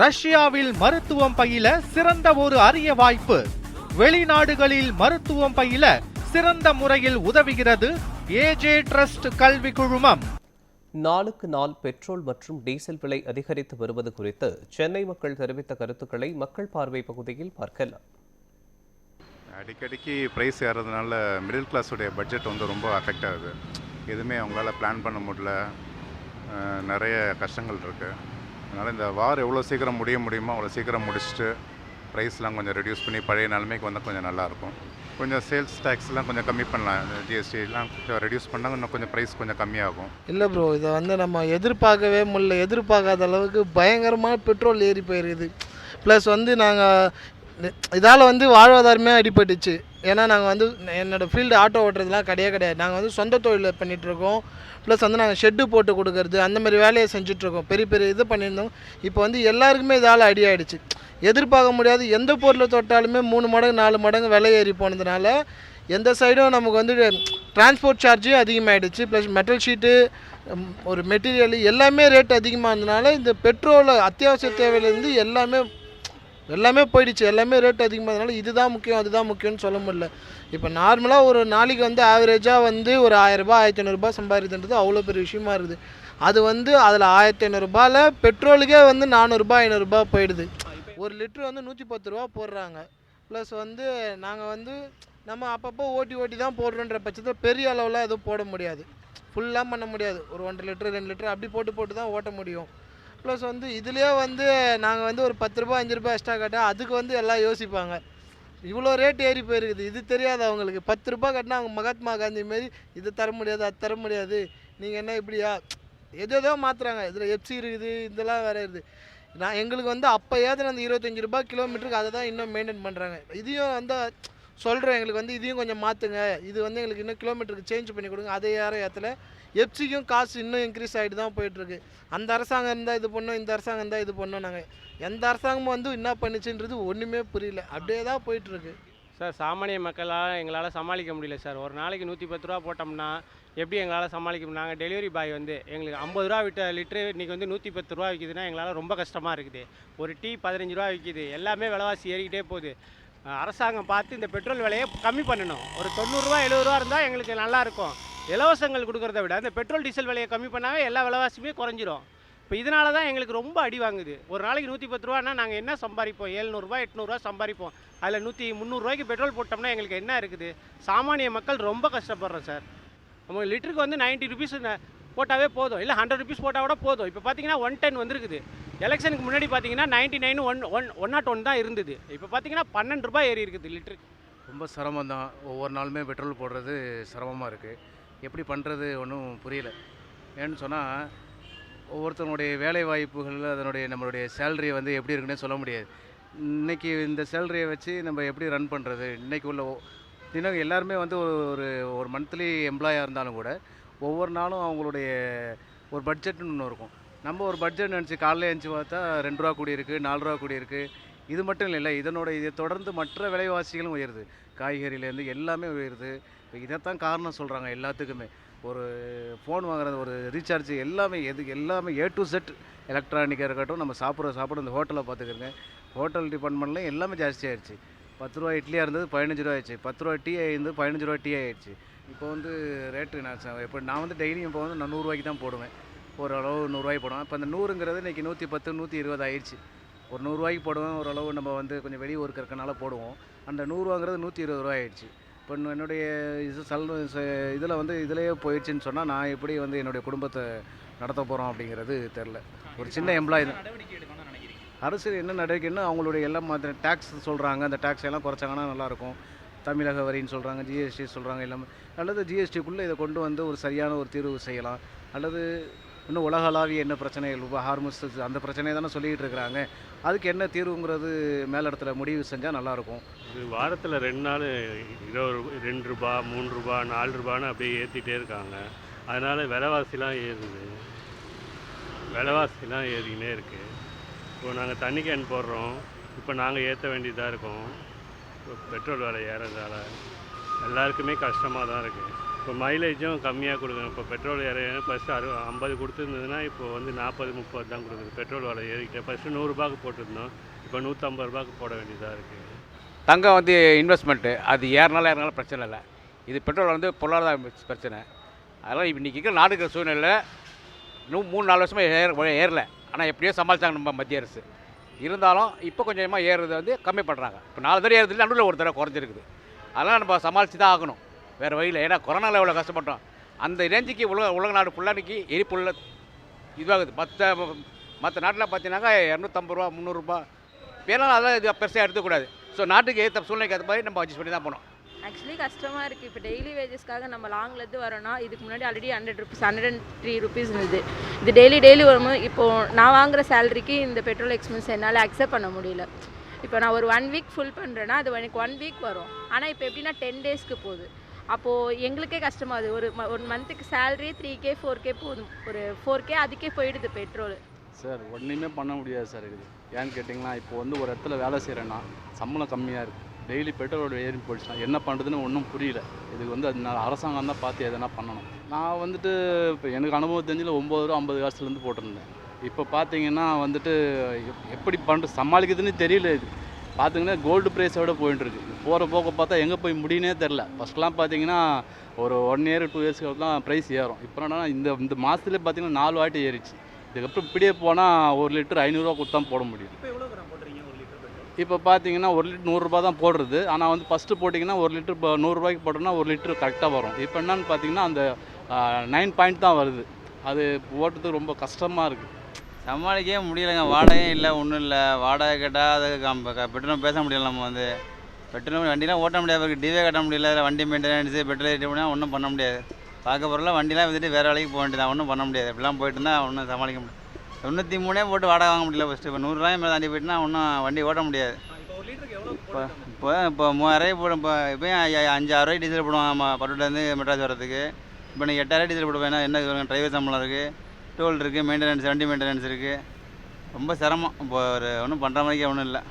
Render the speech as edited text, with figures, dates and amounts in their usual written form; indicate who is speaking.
Speaker 1: ரஷ்யாவில் மருத்துவம் பயில சிறந்த ஒரு அரிய வாய்ப்பு. வெளிநாடுகளில் மருத்துவம் பயில சிறந்த முறையில் உதவுகிறது ஏஜே ட்ரஸ்ட் கல்வி குழுமம்.
Speaker 2: நாளுக்கு நாள் பெட்ரோல் மற்றும் டீசல் விலை அதிகரித்து வருவது குறித்து சென்னை மக்கள் தெரிவித்த கருத்துக்களை மக்கள் பார்வை பகுதியில் பார்க்கலாம்.
Speaker 3: அடிக்கடிக்கு ப்ரைஸ் ஏறதுனால மிடில் கிளாஸுடைய பட்ஜெட் ரொம்ப அஃபெக்ட் ஆகுது. எதுவுமே அவங்களால பிளான் பண்ண முடியல, நிறைய கஷ்டங்கள் இருக்குது. அதனால் இந்த வார் எவ்வளோ சீக்கிரம் முடியுமோ அவ்வளோ சீக்கிரம் முடிச்சுட்டு ப்ரைஸ்லாம் கொஞ்சம் ரெடியூஸ் பண்ணி பழைய நிலைமைக்கு வந்தால் கொஞ்சம் நல்லாயிருக்கும். கொஞ்சம் சேல்ஸ் டேக்ஸ்லாம் கொஞ்சம் கம்மி பண்ணலாம், ஜிஎஸ்டிலாம் கொஞ்சம் ரெடியூஸ் பண்ணால் இன்னும் கொஞ்சம் ப்ரைஸ் கொஞ்சம் கம்மியாகும்.
Speaker 4: இல்லை ப்ரோ, இதை நம்ம எதிர்பார்க்கவே முடியல. எதிர்பார்க்காத அளவுக்கு பயங்கரமான பெட்ரோல் ஏறி போயிருக்குது. ப்ளஸ் நாங்கள் இதால் வாழ்வாதாரமே அடிபட்டுச்சு. ஏன்னா நாங்கள் என்னோடய ஃபீல்டு ஆட்டோ ஓட்டுறதுலாம் கிடையாது. நாங்கள் சொந்த தொழில் பண்ணிகிட்ருக்கோம். ப்ளஸ் நாங்கள் ஷெட்டு போட்டு கொடுக்கறது அந்த மாதிரி வேலையை செஞ்சிட்ருக்கோம். பெரிய இது பண்ணியிருந்தோம். இப்போ எல்லாருக்குமே இதால் அடி ஆகிடுச்சு. எதிர்பார்க்க முடியாது. எந்த பொருளை தொட்டாலுமே 3 மடங்கு 4 மடங்கு விலை ஏறி போனதுனால எந்த சைடும் நமக்கு டிரான்ஸ்போர்ட் சார்ஜும் அதிகமாகிடுச்சு. ப்ளஸ் மெட்டல் ஷீட்டு, ஒரு மெட்டீரியல் எல்லாமே ரேட் அதிகமாக இருந்ததுனால இந்த பெட்ரோல் அத்தியாவசிய தேவையிலேருந்து எல்லாமே போயிடுச்சு. எல்லாமே ரேட் அதிகமாகறதுனால இதுதான் முக்கியம் அதுதான் முக்கியம்னு சொல்ல முடியல. இப்போ நார்மலாக ஒரு நாளைக்கு ஆவரேஜாக ஒரு 1000 ரூபாய் 1500 ரூபாய் சம்பாதிக்கிறது அவ்வளோ பெரிய விஷயமா இருக்குது. அது அதில் 1500 ரூபாயில் பெட்ரோலுக்கே 400 ரூபாய் 500 ரூபாய் போயிடுது. ஒரு லிட்ரு 110 ரூபா போடுறாங்க. ப்ளஸ் நாங்கள் நம்ம அப்பப்போ ஓட்டி தான் போடுறோன்ற பட்சத்தில் பெரிய அளவில் எதுவும் போட முடியாது, ஃபுல்லாக பண்ண முடியாது. ஒரு 1.5 லிட்டரு 2 லிட்டரு அப்படி போட்டு தான் ஓட்ட முடியும். ப்ளஸ் இதுலேயே நாங்கள் ஒரு 10 ரூபா 5 ரூபாய் எக்ஸ்ட்ரா கட்டால் அதுக்கு எல்லாம் யோசிப்பாங்க. இவ்வளோ ரேட் ஏறி போயிருக்குது, இது தெரியாது அவங்களுக்கு. 10 ரூபா கட்டினா அவங்க மகாத்மா காந்தி மாரி இது தர முடியாது அது தர முடியாது, நீங்கள் என்ன இப்படியா எதோ மாற்றுறாங்க. இதில் எஃப்சி இருக்குது, இதெல்லாம் வேறு இருக்குது. எங்களுக்கு அப்போ ஏதாவது அந்த 25 ரூபாய் கிலோமீட்டருக்கு அதை தான் இன்னும் மெயின்டைன் பண்ணுறாங்க. இதையும் சொல்கிறோம், எங்களுக்கு இதையும் கொஞ்சம் மாற்றுங்க, இது எங்களுக்கு இன்னும் கிலோமீட்டருக்கு சேஞ்ச் பண்ணி கொடுங்க. அதை யாரும் ஏற்றல. எஃப்சிக்கும் காசு இன்னும் இன்க்ரீஸ் ஆகிட்டு தான் போயிட்டுருக்கு. அந்த அரசாங்கம் இருந்தால் இது பண்ணோம், இந்த அரசாங்கம் இருந்தால் இது பண்ணோம். நாங்கள் எந்த அரசாங்கமும் என்ன பண்ணிச்சுன்றது ஒன்றுமே புரியல, அப்படியே தான் போயிட்டுருக்கு.
Speaker 5: சார், சாமானிய மக்களால் எங்களால் சமாளிக்க முடியல சார். ஒரு நாளைக்கு 110 ரூபா போட்டோம்னா எப்படி எங்களால் சமாளிக்க முடியும்? நாங்கள் டெலிவரி பாய் எங்களுக்கு 50 ரூபா விட்ட லிட்ரு இன்றைக்கி 110 ரூபா விற்கிதுன்னா எங்களால் ரொம்ப கஷ்டமாக இருக்குது. ஒரு டீ 15 ரூபா விற்கிது. எல்லாமே விலைவாசி ஏறிக்கிட்டே போகுது. அரசாங்கம் பார்த்து இந்த பெட்ரோல் விலையை கம்மி பண்ணணும். ஒரு 90 ரூபா 70 ரூபா இருந்தால் எங்களுக்கு நல்லாயிருக்கும். இலவசங்கள் கொடுக்குறத விட இந்த பெட்ரோல் டீசல் விலையை கம்மி பண்ணாவே எல்லா விலைவாசியுமே குறைஞ்சிரும். இப்போ இதனால தான் எங்களுக்கு ரொம்ப அடி வாங்குது. ஒரு நாளைக்கு 110 ரூபான்னா நாங்கள் என்ன சம்பாதிப்போம்? 700 ரூபாய் 800 ரூபா சம்பாதிப்போம். அதில் 300 ரூபாய்க்கு பெட்ரோல் போட்டோம்னா எங்களுக்கு என்ன இருக்குது? சாமானிய மக்கள் ரொம்ப கஷ்டப்படுறோம் சார். நம்ம லிட்டருக்கு 90 ருபீஸ் போட்டாவே போதும், இல்லை 100 ருபீஸ் போட்டால் கூட போதும். இப்போ பார்த்தீங்கன்னா 110 வந்துருக்குது. எலெக்ஷனுக்கு முன்னாடி பார்த்தீங்கன்னா 99 101 தான் இருந்தது. இப்போ பார்த்தீங்கன்னா 12 ரூபாய் ஏறி இருக்குது லிட்டருக்கு.
Speaker 6: ரொம்ப சிரமம் தான். ஒவ்வொரு நாளுமே பெட்ரோல் போடுறது சிரமமாக இருக்குது. எப்படி பண்ணுறது ஒன்றும் புரியல. ஏன்னு சொன்னால் ஒவ்வொருத்தனுடைய வேலை வாய்ப்புகள், நம்மளுடைய சேலரியை எப்படி இருக்குன்னே சொல்ல முடியாது. இன்றைக்கி இந்த சேலரியை வச்சு நம்ம எப்படி ரன் பண்ணுறது? இன்றைக்கி உள்ள தினம் எல்லாருமே ஒரு மந்த்லி எம்ப்ளாயாக இருந்தாலும் கூட ஒவ்வொரு நாளும் அவங்களுடைய ஒரு பட்ஜெட்னு ஒன்று இருக்கும். நம்ம ஒரு பட்ஜெட் நினச்சி காலையில் எழுந்துச்சி பார்த்தா 2 ரூபா கூடி இருக்குது, 4 ரூபா கூடி இருக்குது. இது மட்டும் இல்லை, இதை தொடர்ந்து மற்ற விலைவாசிகளும் உயருது. காய்கறியிலேருந்து எல்லாமே உயருது. இப்போ இதைத்தான் காரணம் சொல்கிறாங்க எல்லாத்துக்குமே. ஒரு ஃபோன் வாங்குறது, ஒரு ரீசார்ஜ், எல்லாமே எல்லாமே A to Z எலக்ட்ரானிக்காக இருக்கட்டும். நம்ம சாப்பிட்ற இந்த ஹோட்டலை பார்த்துக்கிறங்க, ஹோட்டல் டிபார்ட்மெண்ட்லேயும் எல்லாமே ஜாஸ்தி ஆகிடுச்சு. 10 ரூபா இட்லியாக இருந்தது 15 ரூபா ஆயிடுச்சு. 10 ரூபா டீ ஆகிருந்து 15 ரூபா டீ ஆகிடுச்சு. இப்போ ரேட்டு நான் டெய்லியும் இப்போ நான் 100 ரூபாய்க்கு தான் போடுவேன். ஓரளவு 100 ரூபாய்க்கு போடுவேன். இப்போ அந்த 100ங்கிறது இன்றைக்கி 110 120 ஆயிடுச்சு. ஒரு 100 ரூபாய்க்கு போடுவேன். ஓரளவு நம்ம கொஞ்சம் வெளியே ஊருக்கு இருக்கனால போடுவோம். அந்த 100 ரூபாங்கிறது 120 ரூபா ஆயிடுச்சு. இப்போ என்னுடைய இதில் இதிலேயே போயிடுச்சுன்னு சொன்னால் நான் எப்படி என்னுடைய குடும்பத்தை நடத்த போகிறோம் அப்படிங்கிறது தெரில. ஒரு சின்ன எம்ப்ளாயி தான். அரசு என்ன நடவடிக்கைன்னு அவங்களுடைய எல்லாம் டேக்ஸ் சொல்கிறாங்க. அந்த டேக்ஸ் எல்லாம் குறைச்சாங்கன்னா நல்லாயிருக்கும். தமிழக வரின்னு சொல்கிறாங்க, ஜிஎஸ்டி சொல்கிறாங்க எல்லாமே. அல்லது ஜிஎஸ்டிக்குள்ளே இதை கொண்டு ஒரு சரியான ஒரு தீர்வு செய்யலாம். அல்லது இன்னும் உலகளாவிய என்ன பிரச்சனைகள், ஹார்மோன்ஸ் அந்த பிரச்சனையை தானே சொல்லிகிட்டு இருக்கிறாங்க. அதுக்கு என்ன தீர்வுங்கிறது மேலிடத்தில் முடிவு செஞ்சால் நல்லாயிருக்கும்.
Speaker 7: இது வாரத்தில் 2 நாள் 2 ரூபா 3 ரூபா 4 ரூபான்னு அப்படியே ஏற்றிட்டே இருக்காங்க. அதனால் விலைவாசிலாம் ஏறிக்கினே இருக்குது. இப்போ நாங்கள் தண்ணி கேன் போடுறோம், இப்போ நாங்கள் ஏற்ற வேண்டியதாக இருக்கோம். இப்போ பெட்ரோல் விலை ஏறதால் எல்லாருக்குமே கஷ்டமாக தான் இருக்குது. இப்போ மைலேஜும் கம்மியாக கொடுக்குங்க. இப்போ பெட்ரோல் ஃபஸ்ட்டு 50 கொடுத்துருந்ததுன்னா இப்போ வந்து 40-30 தான் கொடுக்குது. பெட்ரோல் விலை ஏறிக்கிட்டே ஃபஸ்ட்டு 100 போட்டிருந்தோம், இப்போ 150 போட வேண்டியதாக இருக்குது.
Speaker 6: தங்கம் வந்து இன்வெஸ்ட்மெண்ட்டு, அது ஏறினாலும் பிரச்சனை இல்லை. இது பெட்ரோல் வந்து பொருளாதார பிரச்சனை. அதனால் இன்றைக்கி இருக்கிற நாடு இருக்கிற சூழ்நிலை இன்னும் 3-4 வருஷமாக ஏறலை. ஆனால் எப்படியோ சமாளித்தாங்க நம்ம மத்திய அரசு. இருந்தாலும் இப்போ கொஞ்சமாக ஏறுறது வந்து கம்மி பண்ணுறாங்க. இப்போ 4 தடவை ஏறுறது நடுவில் ஒரு தடவை குறைஞ்சிருக்குது. அதனால் நம்ம சமாளித்து தான் ஆகணும், வேறு வழியில். ஏன்னா கொரோனாவில் எவ்வளோ கஷ்டப்பட்டோம். அந்த ரேஞ்சுக்கு உலக நாடு ஃபுல்லாக இன்றைக்கி எரிபொருள் இதுவாகுது. மற்ற நாட்டில் பார்த்தீங்கன்னாக்கா 250 300. வேணாலும் அதெல்லாம் இது பெருசாக எடுத்துக்கூடாது. ஸோ நாட்டுக்கு ஏற்ற சூழ்நிலைக்கு ஏற்ற மாதிரி நம்ம அட்ஜஸ்ட் பண்ணி தான் போகணும்.
Speaker 8: ஆக்சுவலி கஷ்டமாக இருக்குது. இப்போ டெய்லி வேஜஸ்க்காக நம்ம லாங்லேருந்து வரோன்னா, இதுக்கு முன்னாடி ஆல்ரெடி 100 rupees 103 rupees இருந்தது. இது டெய்லி வரும்போது இப்போது நான் வாங்குகிற சேலரிக்கு இந்த பெட்ரோல் எக்ஸ்பென்ஸ் என்னால் அக்செப்ட் பண்ண முடியல. இப்போ நான் ஒரு 1 week ஃபுல் பண்ணுறேன்னா அது எனக்கு 1 week வரும். ஆனால் இப்போ எப்படின்னா 10 daysக்கு போகுது. அப்போது எங்களுக்கே கஷ்டமாகுது. ஒரு மந்த்துக்கு சேலரியே 3K 4K போதும். ஒரு 4K அதுக்கே போயிடுது பெட்ரோல்.
Speaker 9: சார் ஒன்றுமே பண்ண முடியாது சார் இது. ஏன்னு கேட்டிங்கன்னா, இப்போ வந்து ஒரு இடத்துல வேலை செய்கிறேன்னா சம்பளம் கம்மியாக இருக்குது. டெய்லி பெட்ரோலோட ஏறி போயிடுச்சுன்னா என்ன பண்ணுறதுன்னு ஒன்றும் புரியல. இதுக்கு வந்து அது அரசாங்கம் தான் பார்த்து எதனா பண்ணணும். நான் வந்துட்டு இப்போ எனக்கு அனுபவம் தெரிஞ்சில் 9 ரூபா 50 காசுலேருந்து போட்டிருந்தேன். இப்போ பார்த்தீங்கன்னா வந்துட்டு எப்படி சமாளிக்கிறதுன்னு தெரியல. இது பார்த்தீங்கன்னா கோல்டு ப்ரைஸோட போயிட்டுருக்கு. போகிற போக்க பார்த்தா எங்கே போய் முடியுனே தெரில. ஃபஸ்ட்லாம் பார்த்தீங்கன்னா ஒரு 1 year 2 yearsக்கு தான் ப்ரைஸ் ஏறும். இப்போ என்னன்னா இந்த மாதத்துலேயே பார்த்தீங்கன்னா 4 வாட்டி ஏறிச்சு. இதுக்கப்புறம் இப்படியே போனால் 1 லிட்டர் 500 ரூபா கொடுத்தா போட முடியும். இப்போ பார்த்தீங்கன்னா 1 லிட்டர் 100 ரூபா தான் போடுறது. ஆனால் வந்து ஃபஸ்ட்டு போட்டிங்கன்னா 1 லிட்டர் 100 ரூபாய்க்கு போட்டோன்னா 1 லிட்டர் கரெக்டாக வரும். இப்போ என்னன்னு பார்த்தீங்கன்னா அந்த 9 பாயிண்ட் தான் வருது. அது ஓட்டுறதுக்கு ரொம்ப கஷ்டமாக இருக்குது.
Speaker 10: சமாளிக்கவே முடியலைங்க. வாடகையும் இல்லை, ஒன்றும் இல்லை. வாடகை கேட்டால் அது பெட்ரோல் பேச முடியல. நம்ம வந்து பெட்ரோல் வண்டிலாம் ஓட்ட முடியாது இருக்குது. டிவே கட்ட முடியல. வண்டி மெயின்டெனன்ஸு பெட்ரோல் ஏற்றி போனால் ஒன்றும் பண்ண முடியாது. பார்க்க போகிறலாம் வண்டிலாம் விட்டுட்டு வேறு வேலைக்கு போக வேண்டியதான். ஒன்றும் பண்ண முடியாது. இப்படிலாம் போயிட்டு இருந்தால் ஒன்றும் சமாளிக்க முடியாது. 93 போட்டு வாடகை வாங்க முடியல. ஃபஸ்ட்டு இப்போ 100 ரூபாய் மேலே தாண்டி போயிட்டுனா ஒன்றும் வண்டி ஓட்ட முடியாது. இப்போ 3000 போடும். இப்போயும் 5-6 ரூபாய் டீசல் போடுவாங்க. நம்ம பட்டுலேருந்து மெட்ராஸ் வரதுக்கு. இப்போ நீங்கள் 8000 டீசல் போடுவேன். என்ன டிரைவர் சம்பளம் இருக்குது, டோல் இருக்குது, மெயின்டெனன்ஸ், வண்டி மெயின்டெனன்ஸ் இருக்குது. ரொம்ப சிரமம். இப்போ ஒன்றும் பண்ணுற மாதிரிக்கே ஒன்றும் இல்லை.